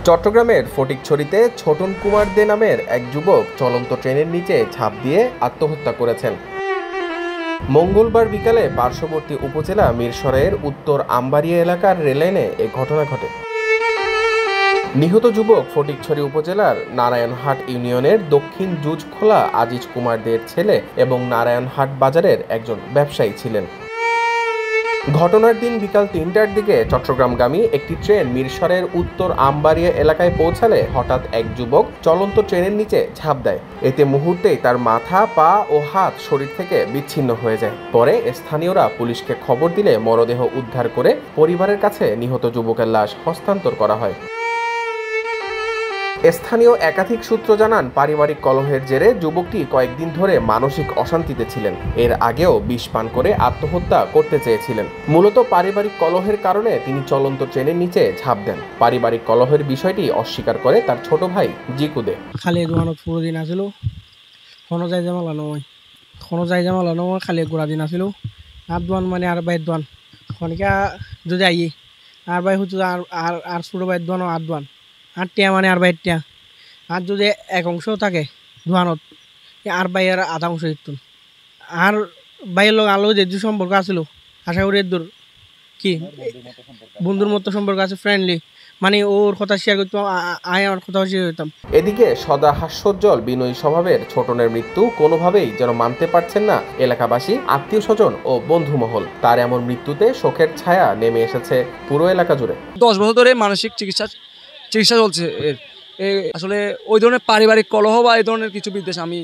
চট্টগ্রামের ফটিকছড়িতে ছোটন কুমার দে নামের এক যুবক চলন্ত ট্রেনের নিচে ঝাঁপ দিয়ে আত্মহত্যা করেছেন। মঙ্গলবার বিকালে পার্শ্ববর্তী উপজেলা মিরসরাইয়ের উত্তর আমবাড়িয়া এলাকার রেললাইনে এ ঘটনা ঘটে। নিহত যুবক ফটিকছড়ি উপজেলার নারায়ণহাট ইউনিয়নের দক্ষিণ জুজখোলা আজিজ কুমার দের ছেলে এবং নারায়ণহাট বাজারের একজন ব্যবসায়ী ছিলেন। ঘটনার দিন বিকাল ৩টার দিকে চট্টগ্রামগামী একটি ট্রেন মিরসরাইয়ের উত্তর আমবাড়িয়া এলাকায় পৌঁছালে হঠাৎ এক যুবক চলন্ত ট্রেনের নিচে ঝাঁপ দেয়। এতে মুহূর্তেই তার মাথা, পা ও হাত শরীর থেকে বিচ্ছিন্ন হয়ে যায়। পরে স্থানীয়রা পুলিশকে খবর দিলে মরদেহ উদ্ধার করে পরিবারের কাছে নিহত যুবকের লাশ হস্তান্তর করা হয়। স্থানীয় একাধিক সূত্র জানান, পারিবারিক কলহের জেরে যুবকটি কয়েকদিন ধরে মানসিক অশান্তিতে ছিলেন। এর আগেও বিষ পান করে আত্মহত্যা করতে চেয়েছিলেন। মূলত পারিবারিক কলহের কারণে তিনি চলন্ত ট্রেনের নিচে ঝাঁপ দেন। পারিবারিক কলহের বিষয়টি অস্বীকার করে তার ছোট ভাই জিকুদে। খালি দোকানত পুরো দিন আছিল, কোনো যাই জামালা নয় খালি গোড়া দিন আছিল। আর দোয়ান মানে আর বাইর দোয়ান খনিকা যদি আই আর বাই হচ্ছে আর ছোটো বাইর দোয়ান আর দোয়ান আর টিয়া মানে আর বাইর টিয়া আর যদি এক অংশ থাকে দোয়ানত আর বাইয়ের আধা অংশ দিত। আর বাইয়ের লোক আলো যে সম্পর্ক আছিল আশা করি দূর কি বন্ধুর মতো সম্পর্ক আছে, ফ্রেন্ডলি, মানে ওর কথা শেয়ার করতাম, আমার কথা শেয়ার করতাম। এদিকে সদা হাস্যোজ্জ্বল বিনয়ী স্বভাবের ছোটনের মৃত্যু কোনোভাবেই যেন মানতে পারছেন না এলাকাবাসী, আত্মীয় স্বজন ও বন্ধুমহল। তার এমন মৃত্যুতে শোকের ছায়া নেমে এসেছে পুরো এলাকা জুড়ে। 10 বছর ধরে মানসিক চিকিৎসা চলছে। আসলে ওই ধরনের পারিবারিক কলহ বা এই ধরনের কিছু বিদ্বেষ আমি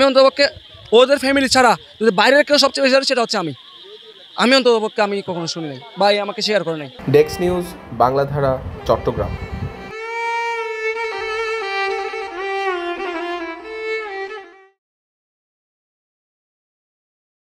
অন্ততপক্ষে ওদের ফ্যামিলি ছাড়া যদি বাইরের কেউ সবচেয়ে বেশি সেটা হচ্ছে আমি অন্ততপক্ষে আমি কখনো শুনি নাই বা আমাকে শেয়ার করে নাই। Desk news, Bangladhara, Chittagong.